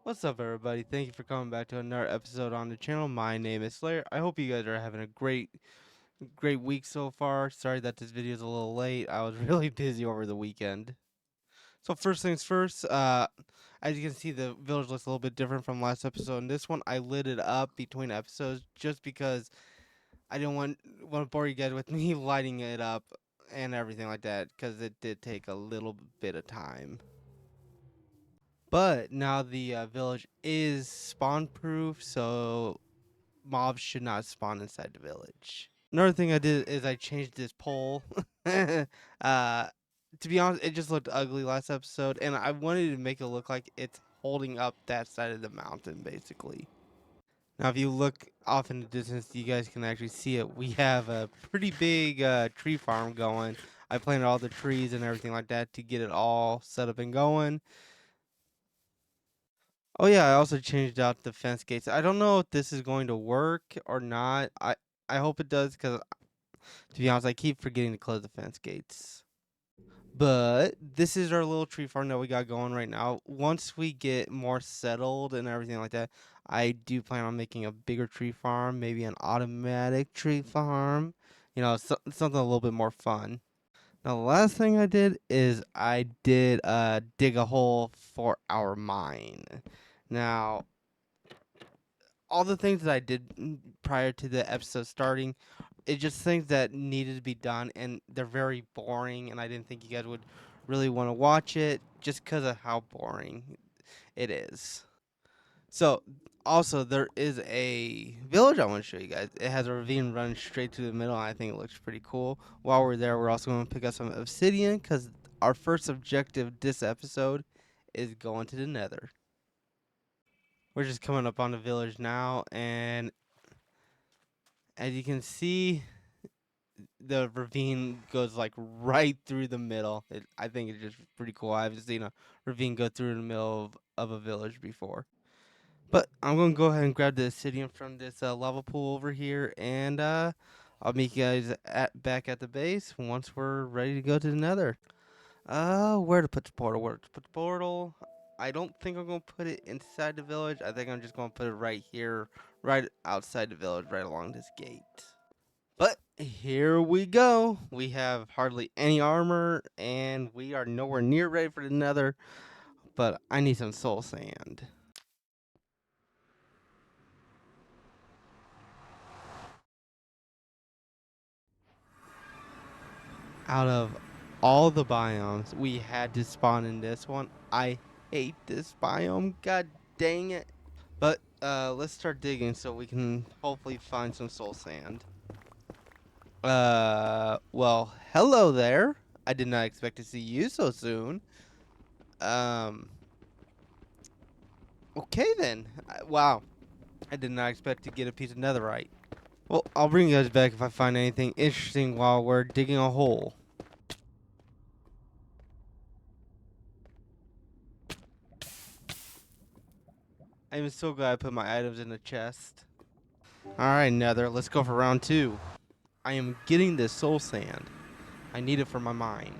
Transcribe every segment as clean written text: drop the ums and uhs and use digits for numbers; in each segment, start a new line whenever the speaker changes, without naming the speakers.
What's up, everybody? Thank you for coming back to another episode on the channel. My name is Slayer. I hope you guys are having a great week so far. Sorry that this video is a little late. I was really busy over the weekend. So first things first, as you can see, the village looks a little bit different from last episode. In this one, I lit it up between episodes just because I didn't want to bore you guys with me lighting it up and everything like that, because it did take a little bit of time. But now the village is spawn proof, so mobs should not spawn inside the village. Another thing I did is I changed this pole. To be honest, it just looked ugly last episode, and I wanted to make it look like it's holding up that side of the mountain, basically. Now, if you look off in the distance, you guys can actually see it. We have a pretty big tree farm going. I planted all the trees and everything like that to get it all set up and going. Oh yeah, I also changed out the fence gates. I don't know if this is going to work or not. I hope it does, because to be honest, I keep forgetting to close the fence gates. But this is our little tree farm that we got going right now. Once we get more settled and everything like that, I do plan on making a bigger tree farm, maybe an automatic tree farm. Something a little bit more fun. Now, the last thing I did is I did dig a hole for our mine. Now, all the things that I did prior to the episode starting, it's just things that needed to be done, and they're very boring, and I didn't think you guys would really want to watch it just because of how boring it is. So, also, there is a village I want to show you guys. It has a ravine running straight through the middle, and I think it looks pretty cool. While we're there, we're also going to pick up some obsidian, because our first objective this episode is going to the nether. We're just coming up on the village now, and as you can see, the ravine goes like right through the middle. I think it's just pretty cool. I haven't seen a ravine go through the middle of a village before. But I'm going to go ahead and grab the obsidian from this lava pool over here, and I'll meet you guys back at the base once we're ready to go to the nether. Where to put the portal? Where to put the portal? I don't think I'm going to put it inside the village. I think I'm just going to put it right here, right outside the village, right along this gate. But here we go. We have hardly any armor, and we are nowhere near ready for the nether. But I need some soul sand. Out of all the biomes, we had to spawn in this one. I hate this biome. God dang it. But let's start digging so we can hopefully find some soul sand. Well, hello there. I did not expect to see you so soon. Um, okay then. Wow. I did not expect to get a piece of netherite. Well, I'll bring you guys back if I find anything interesting while we're digging a hole. I'm so glad I put my items in the chest. Alright, Nether, let's go for round 2. I am getting this soul sand. I need it for my mine,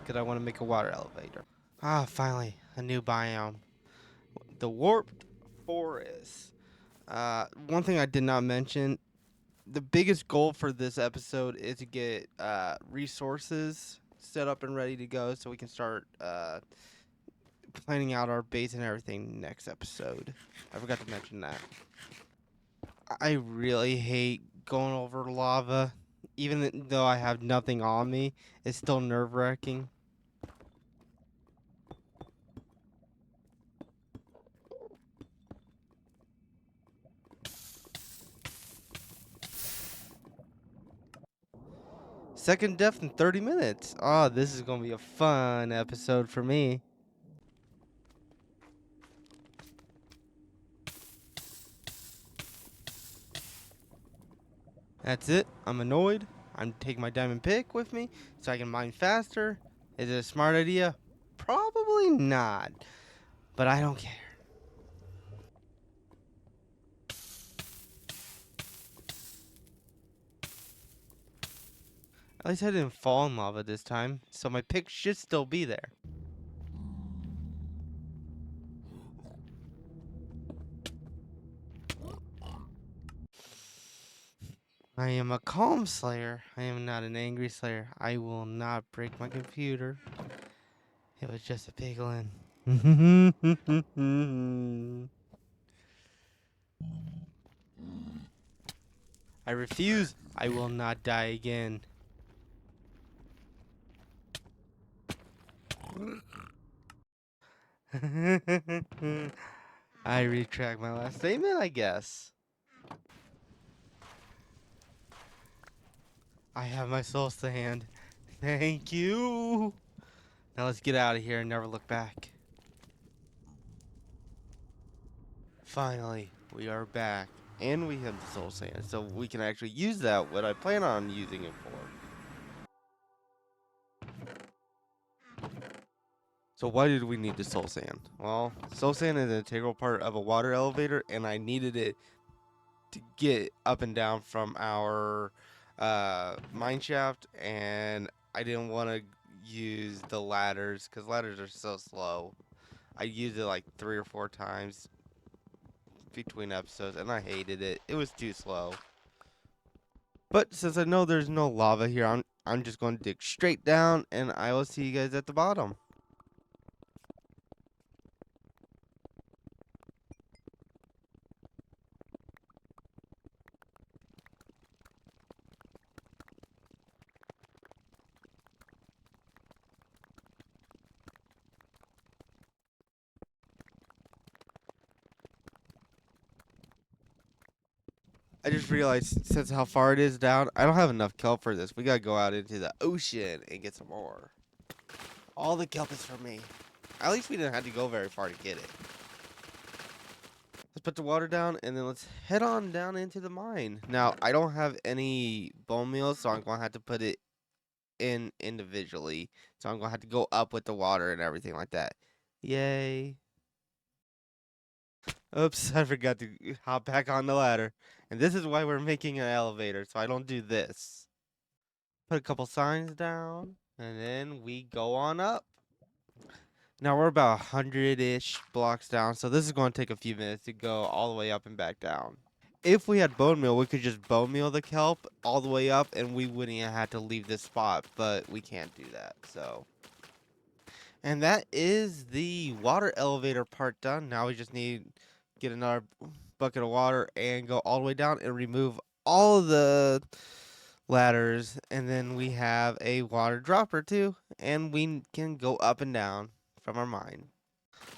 because I want to make a water elevator. Ah, finally, a new biome. The warped forest. One thing I did not mention, the biggest goal for this episode is to get resources set up and ready to go so we can start planning out our base and everything next episode. I forgot to mention that. I really hate going over lava. Even though I have nothing on me, it's still nerve-wracking. Second death in 30 minutes. Oh, this is going to be a fun episode for me. That's it. I'm annoyed. I'm taking my diamond pick with me so I can mine faster. Is it a smart idea? Probably not. But I don't care. At least I didn't fall in lava this time, so my pick should still be there. I am a calm slayer. I am not an angry slayer. I will not break my computer. It was just a piglin. I refuse. I will not die again. I retract my last statement, I guess. I have my soul sand. Thank you. Now let's get out of here and never look back. Finally, we are back. And we have the soul sand, so we can actually use that, what I plan on using it for. So why did we need the soul sand? Well, soul sand is an integral part of a water elevator, and I needed it to get up and down from our mine shaft, and I didn't want to use the ladders because ladders are so slow. I used it like 3 or 4 times between episodes, and I hated it. It was too slow. But since I know there's no lava here, I'm just going to dig straight down, and I will see you guys at the bottom. I just realized since how far it is down, I don't have enough kelp for this. We gotta go out into the ocean and get some more. All the kelp is for me. At least we didn't have to go very far to get it. Let's put the water down and then let's head on down into the mine. Now, I don't have any bone meal, so I'm gonna have to put it in individually. So I'm gonna have to go up with the water and everything like that. Yay. Oops, I forgot to hop back on the ladder. And this is why we're making an elevator, so I don't do this. Put a couple signs down, and then we go on up. Now we're about 100-ish blocks down, so this is going to take a few minutes to go all the way up and back down. If we had bone meal, we could just bone meal the kelp all the way up, and we wouldn't have had to leave this spot, but we can't do that, so. And that is the water elevator part done. Now we just need to get another bucket of water and go all the way down and remove all of the ladders, and then we have a water dropper too, and we can go up and down from our mine.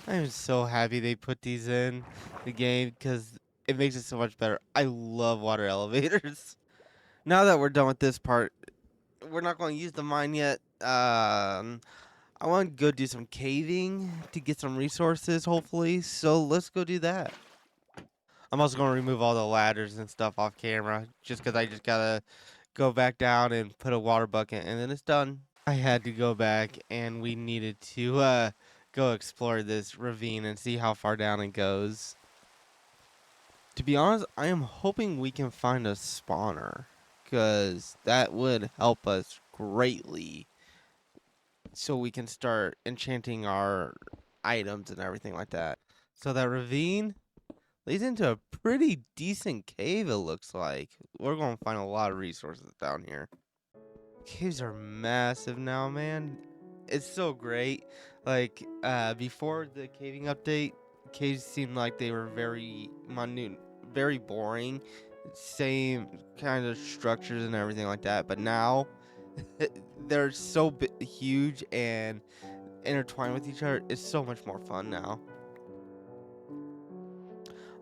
I'm so happy they put these in the game because it makes it so much better. I love water elevators. Now that we're done with this part, we're not going to use the mine yet. I want to go do some caving to get some resources, hopefully. So let's go do that. I'm also going to remove all the ladders and stuff off camera just because I just got to go back down and put a water bucket, and then it's done. I had to go back, and we needed to go explore this ravine and see how far down it goes. To be honest, I am hoping we can find a spawner, because that would help us greatly so we can start enchanting our items and everything like that. So that ravine leads into a pretty decent cave, it looks like. We're going to find a lot of resources down here. Caves are massive now, man. It's so great. Like, before the caving update, caves seemed like they were very minute, very boring. Same kind of structures and everything like that. But now, they're so huge and intertwined with each other. It's so much more fun now.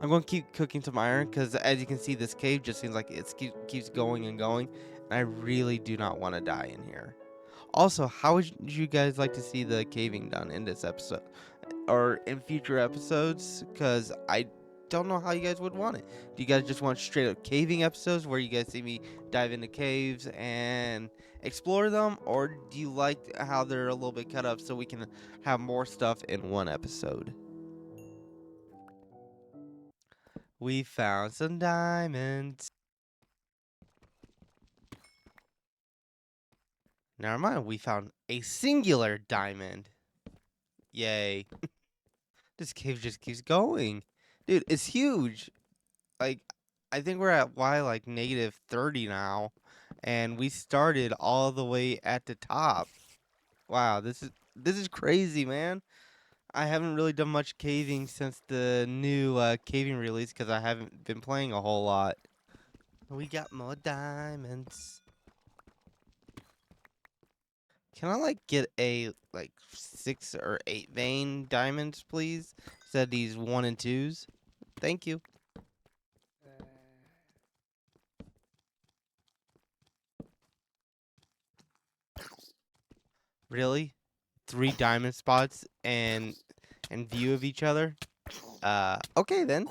I'm going to keep cooking some iron because, as you can see, this cave just seems like it keeps going and going. And I really do not want to die in here. Also, how would you guys like to see the caving done in this episode or in future episodes? Because I don't know how you guys would want it. Do you guys just want straight up caving episodes where you guys see me dive into caves and explore them? Or do you like how they're a little bit cut up so we can have more stuff in one episode? We found some diamonds. Never mind, we found a singular diamond. Yay. This cave just keeps going. Dude, it's huge. Like, I think we're at Y like -30 now, and we started all the way at the top. Wow, this is crazy, man. I haven't really done much caving since the new caving release because I haven't been playing a whole lot. We got more diamonds. Can I like get a like 6 or 8 vein diamonds, please? Instead of these 1 and 2s. Thank you. Really? 3 diamond spots and view of each other? Okay then.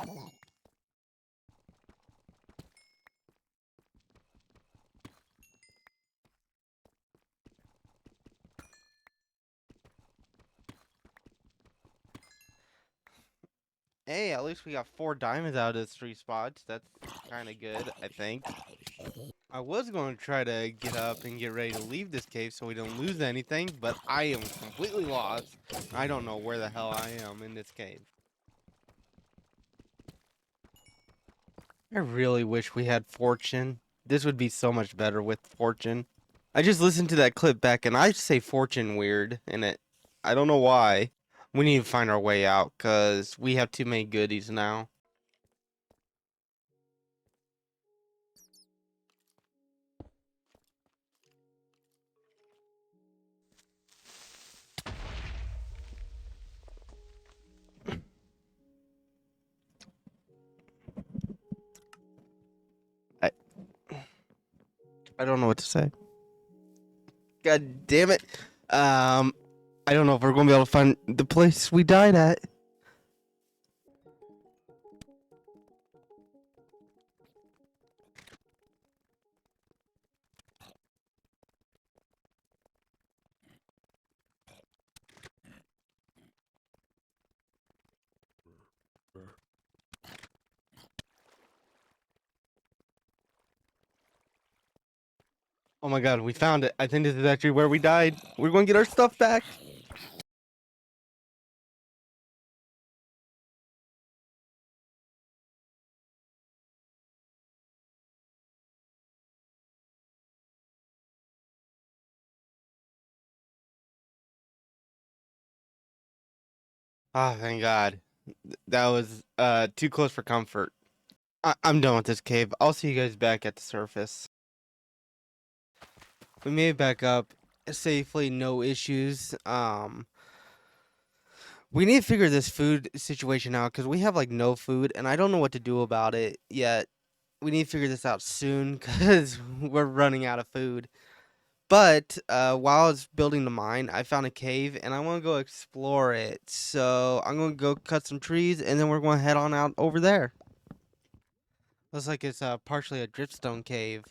Hey, at least we got 4 diamonds out of those 3 spots. That's kind of good, I think. I was going to try to get up and get ready to leave this cave so we don't lose anything, but I am completely lost. I don't know where the hell I am in this cave. I really wish we had fortune. This would be so much better with fortune. I just listened to that clip back and I say fortune weird in it. I don't know why. We need to find our way out because we have too many goodies now. I, I don't know what to say. God damn it. I don't know if we're going to be able to find the place we died at. Oh my god, we found it. I think this is actually where we died. We're going to get our stuff back. Ah, oh, thank god. That was too close for comfort. I'm done with this cave. I'll see you guys back at the surface. We made it back up safely, no issues. We need to figure this food situation out because we have like no food and I don't know what to do about it yet. We need to figure this out soon because we're running out of food. But while I was building the mine, I found a cave and I want to go explore it. So I'm going to go cut some trees and then we're going to head on out over there. Looks like it's partially a dripstone cave.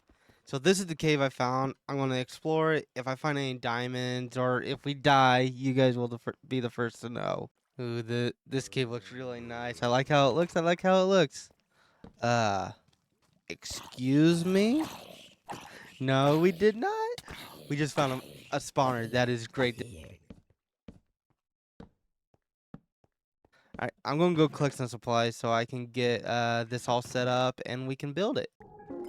So this is the cave I found. I'm going to explore it. If I find any diamonds or if we die, you guys will be the first to know. Ooh, this cave looks really nice. I like how it looks. I like how it looks. Uh, excuse me? No, we did not. We just found a spawner. That is great. Alright, I'm gonna go collect some supplies so I can get this all set up and we can build it.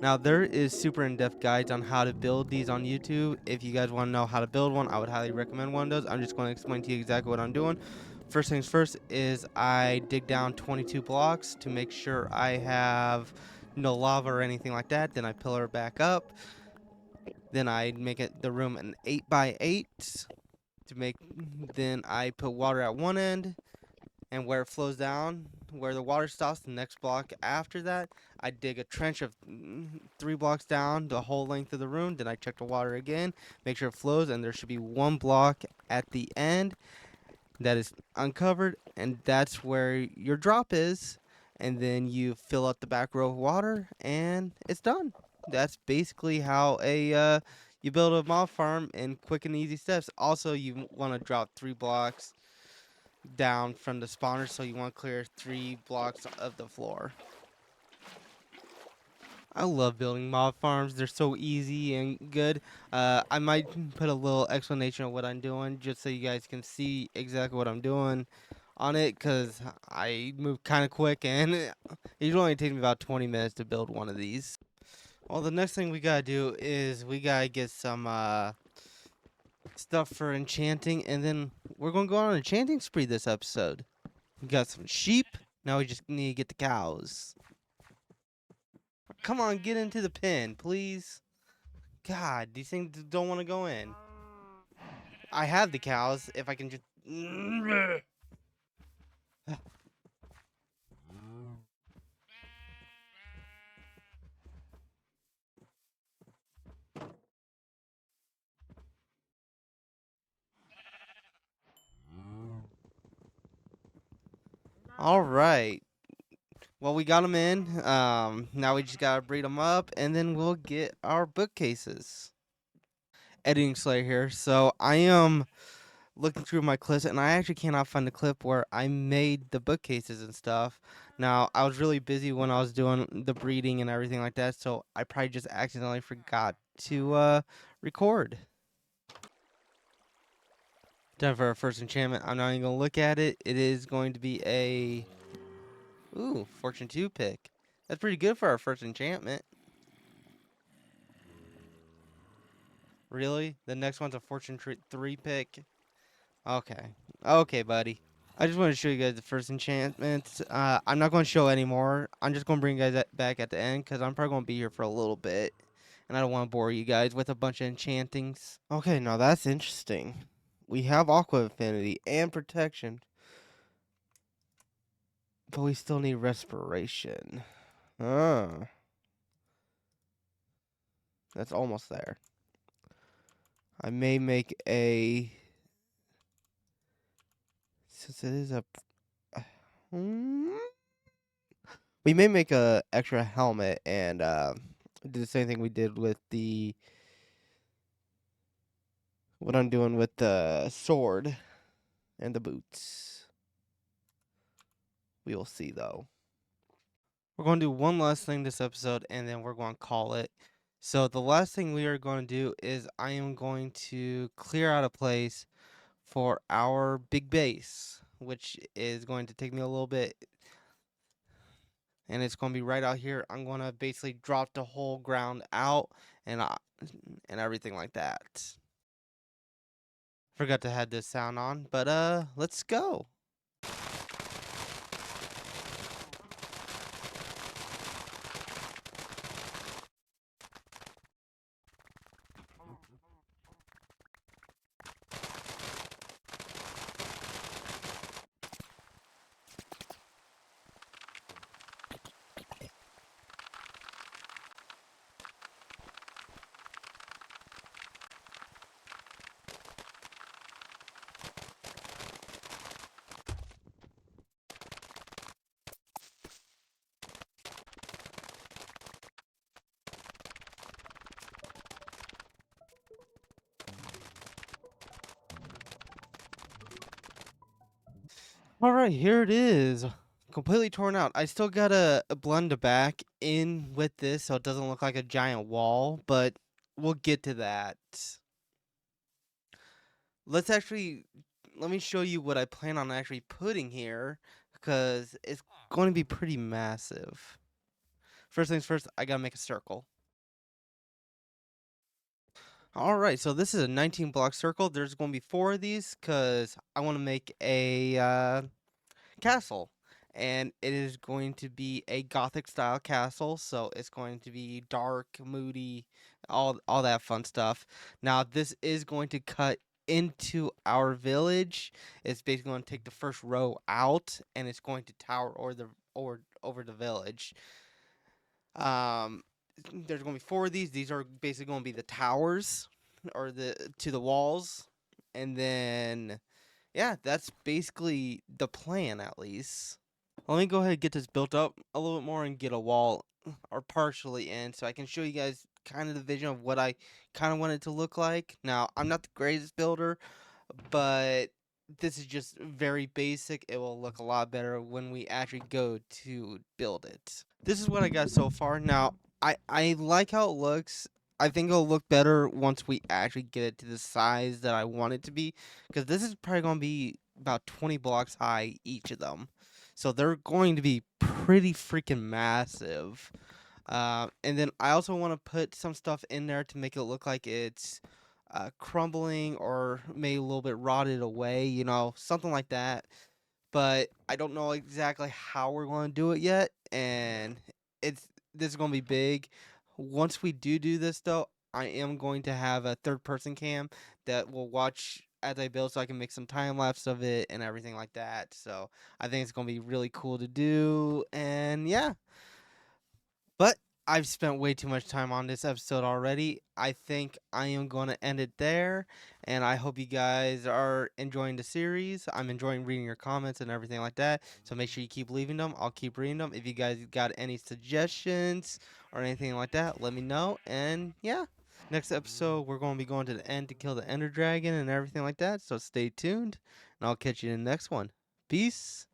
Now there is super in-depth guides on how to build these on YouTube. If you guys want to know how to build one, I would highly recommend one of those. I'm just going to explain to you exactly what I'm doing. First things first is I dig down 22 blocks to make sure I have no lava or anything like that. Then I pillar it back up. Then I make it the room an 8x8 to make. Then I put water at one end, and where it flows down, where the water stops, the next block after that, I dig a trench of 3 blocks down the whole length of the room. Then I check the water again, make sure it flows, and there should be 1 block at the end that is uncovered, and that's where your drop is. And then you fill up the back row of water, and it's done. That's basically how a you build a mob farm in quick and easy steps. Also, you want to drop 3 blocks down from the spawner, so you want to clear 3 blocks of the floor. I love building mob farms. They're so easy and good. I might put a little explanation of what I'm doing just so you guys can see exactly what I'm doing on it because I move kind of quick and it usually only takes me about 20 minutes to build one of these. Well, the next thing we gotta do is we gotta get some stuff for enchanting, and then we're gonna go on an enchanting spree this episode. We got some sheep. Now we just need to get the cows. Come on, get into the pen, please. God, these things don't want to go in. I have the cows. If I can just. All right. Well, we got them in. Now we just gotta breed them up, and then we'll get our bookcases. Editing Slayer here. So I am looking through my clips, and I actually cannot find the clip where I made the bookcases and stuff. Now I was really busy when I was doing the breeding and everything like that, so I probably just accidentally forgot to record. Time for our first enchantment. I'm not even gonna look at it. It is going to be a Fortune 2 pick. That's pretty good for our first enchantment. Really? The next one's a Fortune 3 pick? Okay. Okay, buddy. I just want to show you guys the first enchantment. I'm not going to show anymore. I'm just going to bring you guys back at the end because I'm probably going to be here for a little bit. And I don't want to bore you guys with a bunch of enchantings. Okay, now that's interesting. We have Aqua Affinity and Protection. But we still need Respiration. Ah. That's almost there. I may make a... Since it is a... We may make a extra helmet and do the same thing we did with the... What I'm doing with the sword and the boots. We will see, though. We're going to do one last thing this episode, and then we're going to call it. So the last thing we are going to do is I am going to clear out a place for our big base, which is going to take me a little bit. And it's going to be right out here. I'm going to basically drop the whole ground out and everything like that. Forgot to have this sound on, but let's go. All right, here it is. Completely torn out. I still gotta blend it back in with this so it doesn't look like a giant wall, but we'll get to that. Let me show you what I plan on actually putting here because it's going to be pretty massive. First things first, I gotta make a circle. All right, so this is a 19 block circle. There's going to be 4 of these because I want to make a castle, and it is going to be a Gothic style castle. So it's going to be dark, moody, all that fun stuff. Now this is going to cut into our village. It's basically going to take the first row out, and it's going to tower over the village. Um, there's going to be 4 of these. These are basically going to be the towers or the walls, and then yeah, that's basically the plan at least. Let me go ahead and get this built up a little bit more and get a wall or partially in so I can show you guys kind of the vision of what I kind of want it to look like. Now, I'm not the greatest builder, but this is just very basic. It will look a lot better when we actually go to build it. This is what I got so far. Now, I like how it looks. I think it'll look better once we actually get it to the size that I want it to be, because this is probably going to be about 20 blocks high each of them. So they're going to be pretty freaking massive. And then I also want to put some stuff in there to make it look like it's crumbling or maybe a little bit rotted away, something like that. But I don't know exactly how we're going to do it yet, and this is going to be big. Once we do this though, I am going to have a third person cam that will watch as I build, so I can make some time lapse of it and everything like that. So I think it's going to be really cool to do, and yeah. But I've spent way too much time on this episode already. I think I am going to end it there. And I hope you guys are enjoying the series. I'm enjoying reading your comments and everything like that. So make sure you keep leaving them. I'll keep reading them. If you guys got any suggestions or anything like that, let me know. And yeah, next episode, we're going to be going to the end to kill the Ender Dragon and everything like that. So stay tuned. And I'll catch you in the next one. Peace.